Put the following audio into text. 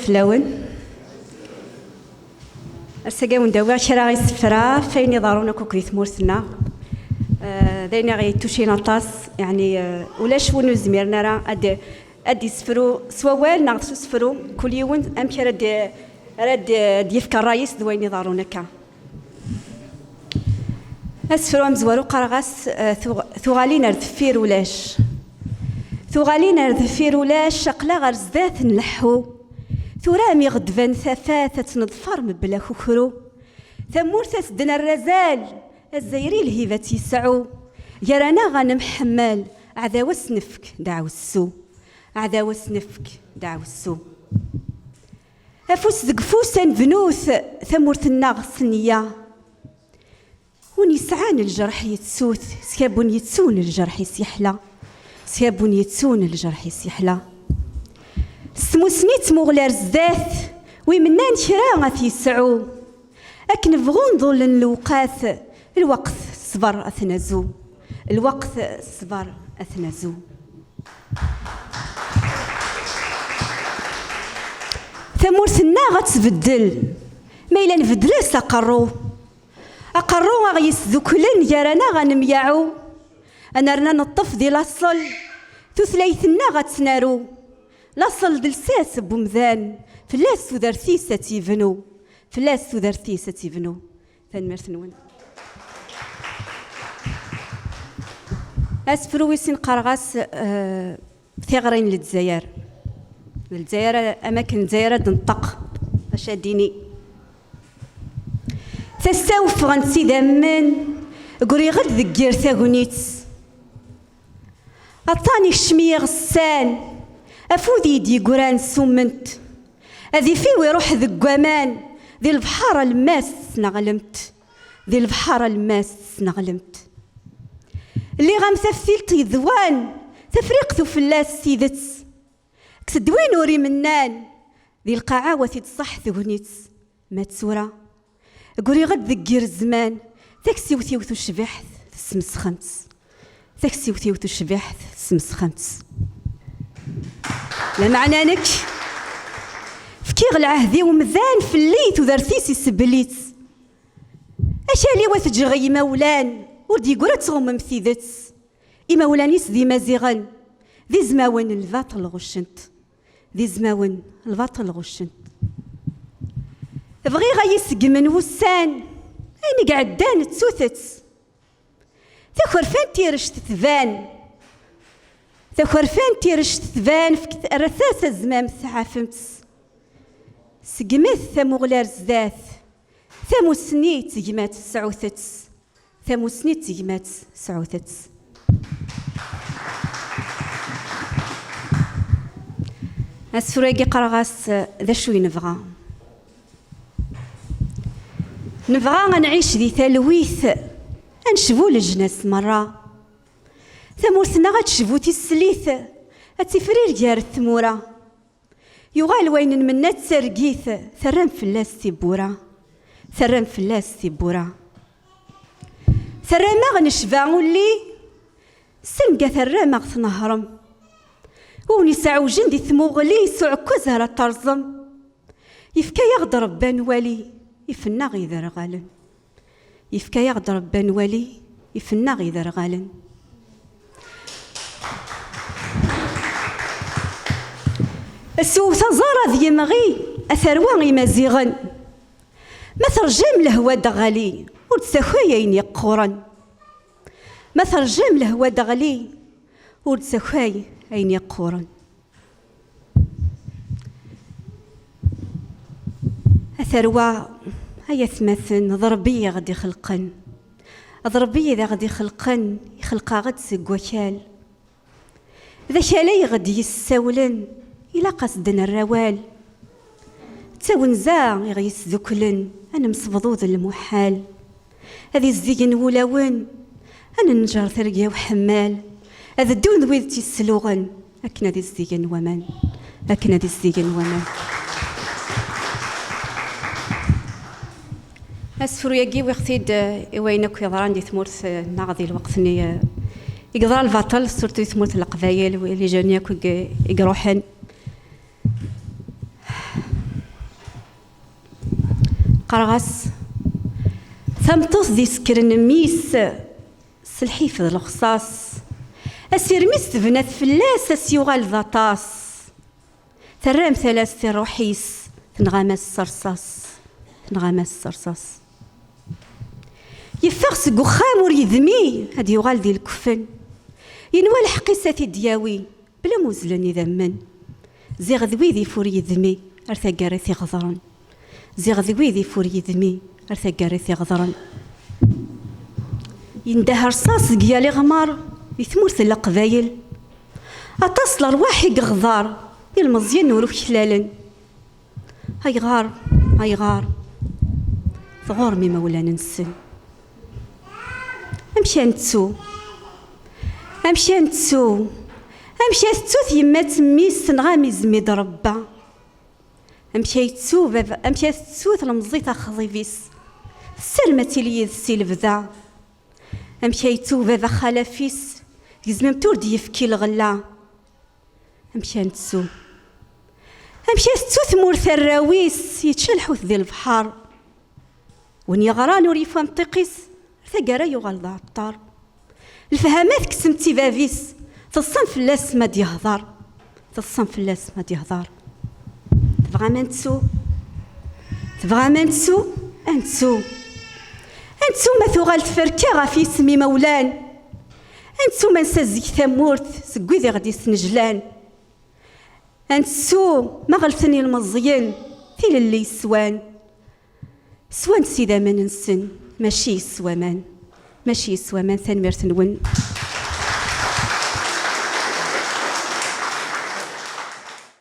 فلاون السقاون داوي كرا غيسفرا فين يضارونا كوك دي ثمورتنا داينا غيتوشي نطاس يعني ولاش ونو زميرنا راه ادي يسفروا سوال ناقص يسفروا كل يوم ام كرا راد يفكر الرئيس دوين يضارونا كا اسفروا مزوارو قرغاس ثغالين ردفير ولاش ثغالين ردفير ولاش شقلا غير زدات نلحو ثرامي غدفان ثفاثة نظفر مبلا كوكرو ثمورثة سدنا الرزال الزيري الهيبة يسعو يرانا غنم حمال عذاوة سنفك دعو السو عذاوة سنفك دعو السو أفوس دقفوسا بنوث ثمورث الناغ سنية ونسعان الجرح يتسوث سيابون يتسون الجرح يسيحلا سيابون يتسون الجرح يسيحلا سموسنيت مغلار زدات ويمنان كرا غاث يسعو أكن بغون ظل الوقاث الوقت صبر أثنزو الوقت صبر أثنزو ثمورثنا غتبدل ما إلا نبدلس أقرو غيس ذوكلن يرانا غنمياعو أنا رنا نطف دي لاصل تثليثنا غتسنارو لاصل دلساس بومذان فلاس ودرثيسة تيفنو فلاس ودرثيسة تيفنو ثنمرثنون أسفرو ويسين قرغاس ثغرين للجزائر أماكن الجزائر دنطق أشاديني تستوف غنسي دامن قري غد ذكير ثاغونيت أطاني الشمية غسان أفودي دي قران سومنت أذي فيوي روح ذقوامان ذي البحارة الماس نغلمت ذي البحارة الماس نغلمت اللي غمثفثيل تيذوان تفريقتو فلاس سيدت كتدوين وري منان ذي القاعة وتتصح ثغنيت ما تسورا قولي غد ذكير الزمان تاكسي وثيوثو الشباح تسمس خمس تاكسي وثيوثو الشباح تسمس خمس لا معنانك فكيغ العهدي ومذان في الليت وذرثيسي سبليت أشالي وثجغي مولان وردي قرأت تغم مثيدت إما ولانيس ذي مازيغن ذي زماون الباطل غشنت ذي زماون الباطل غشنت بغي غيسق من وسان أين قعدان تسوثت ثكر فان تيرش تثبان ثكر فان تيرش تثبان فكت الرثاثة الزمام ثعافمت سقمت ثمغلار زداث ثمو سنيت جمات سعوثت ثمو سنيت جمات سعوثت السراقي قرغاس ذا شوي نبغى غنعيش ذي ثلويث غنشبو لجناس مرة ثمورثنا غتشبو تيسليث أتفرير جار الثمورة يغال وين منا تسرقيث ثرم فلاس تيبورة ثرم فلاس تيبورة ثرم غنشبا ولي سنقا ثرم غتنهرم ونسعو جندي ثموغلي سعكو زهرة ترزم يفكا يغد ربان والي يفنا غيذر غالن يفكا يغد ربان والي يفنا غيذر غالن السوث زارة ذي مغي أثروان يمازيغن ما ترجم لهوا دغالي ورتسخايين يقورن ما ترجم لهوا دغالي ورتسخاي أين يقورن أثروا هيا ثمثن ضربية غدي خلقن ضربية ذا غدي خلقن يخلقا غد سقوكال ذا شالي غدي يساولن إلا قصدنا الروال تاونزا يغيس ذكلن أنا مصفضوض المحال هذي الزيجن ولاون أنا نجار ثرقيا وحمال هذا الدون ذويذ تيسلوغن أكنا ذي الزيجن ومن أكنا ذي الزيجن ومن أسفر يجي ويختيد وينك يضران دي ثمورث ناغذي الوقتني يقدر البطل صرت ثمورث القبايل واللي جانيك يقروحن قرغس ثمطوس دي سكرن ميس سلحيف ذا الخصاص أسير ميس تبنات فلاس أسيوغال ذاطاس ترام ثلاث روحيس تنغمس صرصاص تنغمس صرصاص يفغس قخام وريذمي هاد يغال دي الكفن ينوى الحقيسة دياوي بلا موزلن يذمن زيغ ذوي ذي فور يذمي أرثا قارثي غضران زيغ ذوي ذي فور يذمي أرثا قارثي غضران يندهر صاص قيالي غمار يثمورث القبايل أتصل أرواحي غضار المزيان نورو كلالا هاي غار هاي غار ثغور مي مولانا نسن أمشي نتسو أمشي نتسو أمشي تسوث يما تميس نغامي زميد ربا أمشي تسو بابا أمشي تسوث المزيطة خضيفيس سلمتي لي السيلفذا أمشي تسو بابا خلافيس يزمم توردي يفكي الغلا أمشي نتسو أمشي تسوث مورث الراويس يتشلحوث ذي البحر وني غران وريفا مطيقيس ثقرا يغال ذا عطار الفهامات كسمتي بافيس تصنف اللاس ما ديهضر تصنف اللاس ما ديهضر تبغى ما نتسو تبغى ما نتسو انتسو انتسو ما ثغال تفركي غافي اسمي مولان انتسو ما نسازيك ثمورت سقوي ذي غدي سنجلان انتسو ما غلثني المزيان في اللي يسوان سوان سيدا ما ننسن ماشي سوامان ماشي سوامان ثاني مرث نون